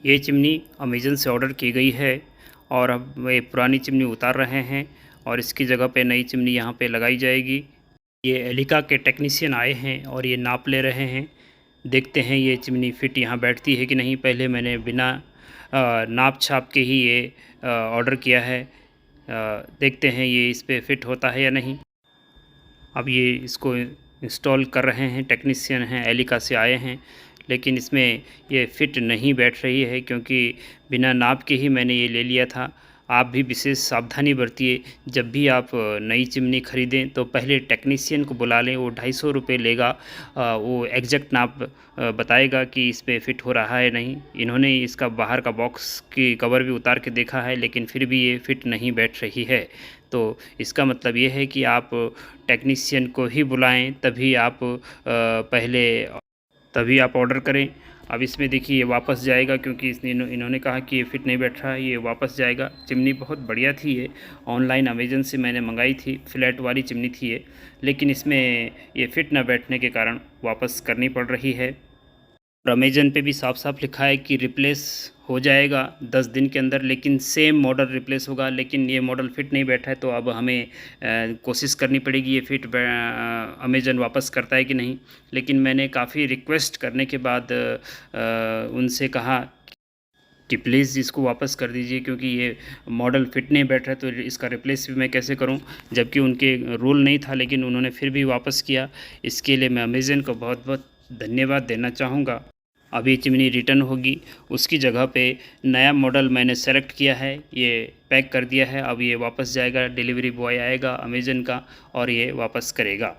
ये chimney Amazon से order की गई है और अब ये पुरानी चिमनी उतार रहे हैं और इसकी जगह पे नई चिमनी यहाँ पे लगाई जाएगी। ये एलिका के टेक्नीशियन आए हैं और ये नाप ले रहे हैं। देखते हैं ये चिमनी फिट यहाँ बैठती है कि नहीं। पहले मैंने बिना नाप छाप के ही ये ऑर्डर किया है। देखते हैं ये इस पे फिट होता है या नहीं। अब ये इसको इंस्टॉल कर रहे हैं, टेक्नीशियन हैं, एलिका से आए हैं, लेकिन इसमें ये फ़िट नहीं बैठ रही है क्योंकि बिना नाप के ही मैंने ये ले लिया था। आप भी विशेष सावधानी बरतिए। जब भी आप नई चिमनी ख़रीदें तो पहले टेक्नीशियन को बुला लें। वो 250 रुपये लेगा। वो एग्जैक्ट नाप बताएगा कि इस पे फ़िट हो रहा है नहीं। इन्होंने इसका बाहर का बॉक्स की कवर भी उतार के देखा है, लेकिन फिर भी ये फ़िट नहीं बैठ रही है। तो इसका मतलब ये है कि आप टेक्नीशियन को ही बुलाएं, तभी आप ऑर्डर करें। अब इसमें देखिए ये वापस जाएगा क्योंकि इन्होंने कहा कि ये फ़िट नहीं बैठ रहा है, ये वापस जाएगा। चिमनी बहुत बढ़िया थी ये, ऑनलाइन अमेज़न से मैंने मंगाई थी, फ्लैट वाली चिमनी थी ये, लेकिन इसमें ये फ़िट ना बैठने के कारण वापस करनी पड़ रही है। और अमेज़न पे भी साफ साफ लिखा है कि रिप्लेस हो जाएगा 10 दिन के अंदर, लेकिन सेम मॉडल रिप्लेस होगा। लेकिन ये मॉडल फिट नहीं बैठा है तो अब हमें कोशिश करनी पड़ेगी ये फिट अमेज़न वापस करता है कि नहीं। लेकिन मैंने काफ़ी रिक्वेस्ट करने के बाद उनसे कहा कि प्लीज़ इसको वापस कर दीजिए क्योंकि ये मॉडल फिट नहीं बैठ रहा है, तो इसका रिप्लेस भी मैं कैसे करूं। जबकि उनके रूल नहीं था, लेकिन उन्होंने फिर भी वापस किया। इसके लिए मैं अमेज़न को बहुत बहुत धन्यवाद देना चाहूँगा। अब ये चिमनी रिटर्न होगी, उसकी जगह पे नया मॉडल मैंने सेलेक्ट किया है, ये पैक कर दिया है। अब ये वापस जाएगा, डिलीवरी बॉय आएगा अमेज़न का और ये वापस करेगा।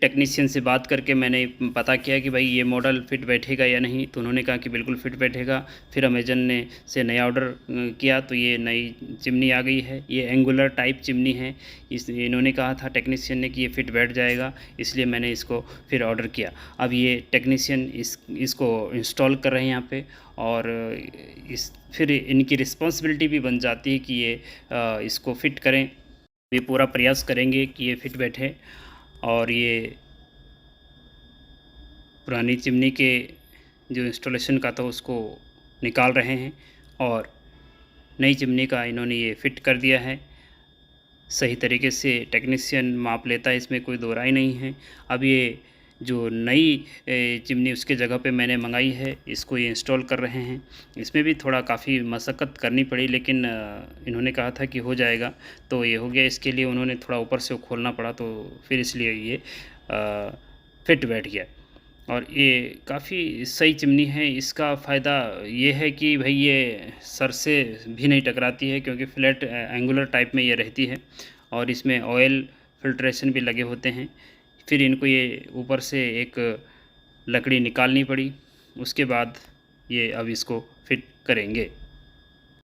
टेक्नीशियन से बात करके मैंने पता किया कि भाई ये मॉडल फ़िट बैठेगा या नहीं, तो उन्होंने कहा कि बिल्कुल फ़िट बैठेगा। फिर अमेज़न ने से नया ऑर्डर किया तो ये नई चिमनी आ गई है। ये एंगुलर टाइप चिमनी है। इन्होंने कहा था टेक्नीशियन ने कि ये फ़िट बैठ जाएगा, इसलिए मैंने इसको फिर ऑर्डर किया। अब ये टेक्नीशियन इसको इंस्टॉल कर रहे हैं यहाँ पे, और फिर इनकी रिस्पॉन्सिबिलिटी भी बन जाती है कि ये इसको फ़िट करें। ये पूरा प्रयास करेंगे कि ये फ़िट बैठे। और ये पुरानी चिमनी के जो इंस्टॉलेशन का था उसको निकाल रहे हैं और नई चिमनी का इन्होंने ये फ़िट कर दिया है। सही तरीके से टेक्नीशियन माप लेता है, इसमें कोई दो राय नहीं है। अब ये जो नई चिमनी उसके जगह पे मैंने मंगाई है, इसको ये इंस्टॉल कर रहे हैं। इसमें भी थोड़ा काफ़ी मशक्क़त करनी पड़ी, लेकिन इन्होंने कहा था कि हो जाएगा, तो ये हो गया। इसके लिए उन्होंने थोड़ा ऊपर से खोलना पड़ा, तो फिर इसलिए ये फिट बैठ गया। और ये काफ़ी सही चिमनी है। इसका फ़ायदा ये है कि भाई ये सर से भी नहीं टकराती है क्योंकि फ्लैट एंगुलर टाइप में ये रहती है, और इसमें ऑयल फिल्ट्रेशन भी लगे होते हैं। फिर इनको ये ऊपर से एक लकड़ी निकालनी पड़ी, उसके बाद ये अब इसको फिट करेंगे।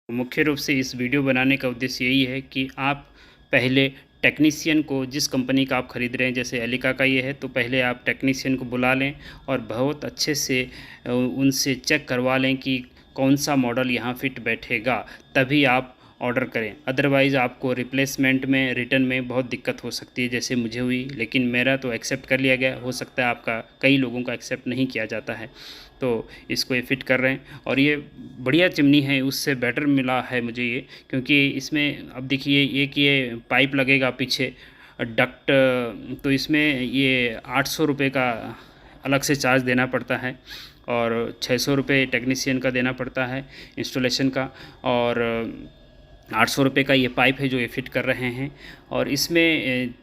मुख्य रूप से इस वीडियो बनाने का उद्देश्य यही है कि आप पहले टेक्नीशियन को, जिस कंपनी का आप ख़रीद रहे हैं, जैसे एलिका का ये है, तो पहले आप टेक्नीशियन को बुला लें और बहुत अच्छे से उनसे चेक करवा लें कि कौन सा मॉडल यहाँ फिट बैठेगा, तभी आप ऑर्डर करें। अदरवाइज़ आपको रिप्लेसमेंट में, रिटर्न में बहुत दिक्कत हो सकती है, जैसे मुझे हुई। लेकिन मेरा तो एक्सेप्ट कर लिया गया, हो सकता है आपका, कई लोगों का एक्सेप्ट नहीं किया जाता है। तो इसको ये फ़िट कर रहे हैं और ये बढ़िया चिमनी है, उससे बेटर मिला है मुझे ये, क्योंकि इसमें अब देखिए एक ये पाइप लगेगा पीछे डक्ट, तो इसमें ये 800 रुपये का अलग से चार्ज देना पड़ता है और 600 रुपये टेक्नीशियन का देना पड़ता है इंस्टॉलेशन का, और 800 रुपये का ये पाइप है जो ये फ़िट कर रहे हैं। और इसमें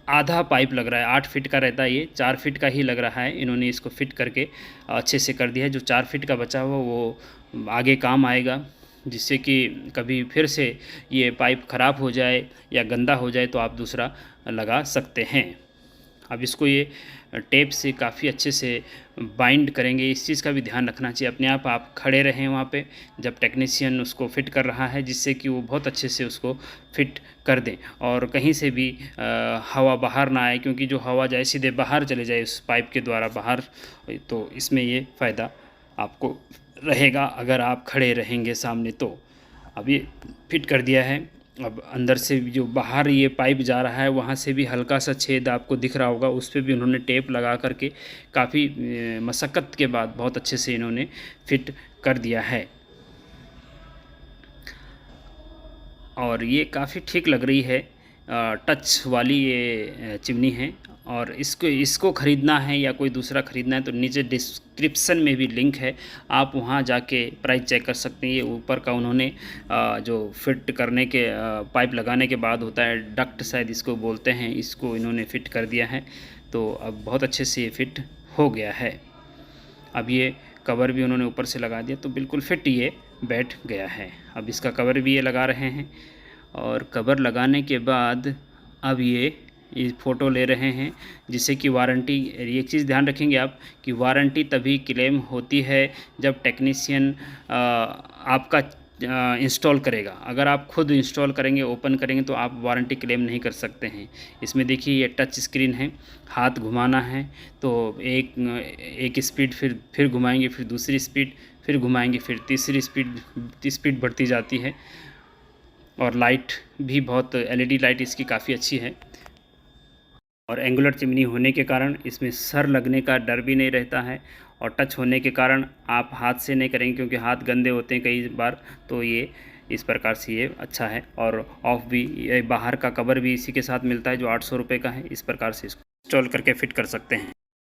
आधा पाइप लग रहा है, 8 फीट का रहता है, ये 4 फीट का ही लग रहा है। इन्होंने इसको फिट करके अच्छे से कर दिया है। जो 4 फीट का बचा हुआ वो आगे काम आएगा, जिससे कि कभी फिर से ये पाइप ख़राब हो जाए या गंदा हो जाए तो आप दूसरा लगा सकते हैं। अब इसको ये टेप से काफ़ी अच्छे से बाइंड करेंगे। इस चीज़ का भी ध्यान रखना चाहिए, अपने आप खड़े रहें वहाँ पे जब टेक्नीशियन उसको फ़िट कर रहा है, जिससे कि वो बहुत अच्छे से उसको फ़िट कर दें और कहीं से भी हवा बाहर ना आए, क्योंकि जो हवा जाए सीधे बाहर चले जाए उस पाइप के द्वारा बाहर, तो इसमें ये फ़ायदा आपको रहेगा अगर आप खड़े रहेंगे सामने तो। अब ये फिट कर दिया है अब अंदर से जो बाहर ये पाइप जा रहा है वहाँ से भी हल्का सा छेद आपको दिख रहा होगा, उस पे भी उन्होंने टेप लगा करके काफ़ी मशक्क़त के बाद बहुत अच्छे से इन्होंने फिट कर दिया है। और ये काफ़ी ठीक लग रही है, टच वाली ये चिमनी है। और इसको ख़रीदना है या कोई दूसरा ख़रीदना है तो नीचे डिस्क्रिप्शन में भी लिंक है, आप वहाँ जाके प्राइस चेक कर सकते हैं। ये ऊपर का उन्होंने जो फिट करने के पाइप लगाने के बाद होता है डक्ट शायद इसको बोलते हैं, इसको इन्होंने फ़िट कर दिया है। तो अब बहुत अच्छे से ये फ़िट हो गया है। अब ये कवर भी उन्होंने ऊपर से लगा दिया तो बिल्कुल फिट ये बैठ गया है। अब इसका कवर भी ये लगा रहे हैं और कवर लगाने के बाद अब ये फ़ोटो ले रहे हैं, जिससे कि वारंटी, एक चीज़ ध्यान रखेंगे आप कि वारंटी तभी क्लेम होती है जब टेक्नीशियन आपका इंस्टॉल करेगा। अगर आप खुद इंस्टॉल करेंगे, ओपन करेंगे तो आप वारंटी क्लेम नहीं कर सकते हैं। इसमें देखिए ये टच स्क्रीन है, हाथ घुमाना है तो एक स्पीड फिर घुमाएंगे, फिर दूसरी स्पीड, फिर घुमाएंगे, फिर तीसरी स्पीड बढ़ती जाती है। और लाइट भी बहुत एलईडी लाइट इसकी काफ़ी अच्छी है। और एंगुलर चिमनी होने के कारण इसमें सर लगने का डर भी नहीं रहता है। और टच होने के कारण आप हाथ से नहीं करेंगे क्योंकि हाथ गंदे होते हैं कई बार, तो ये इस प्रकार से ये अच्छा है। और ऑफ भी, ये बाहर का कवर भी इसी के साथ मिलता है जो 800 रुपये का है। इस प्रकार से इसको इंस्टॉल करके फ़िट कर सकते हैं।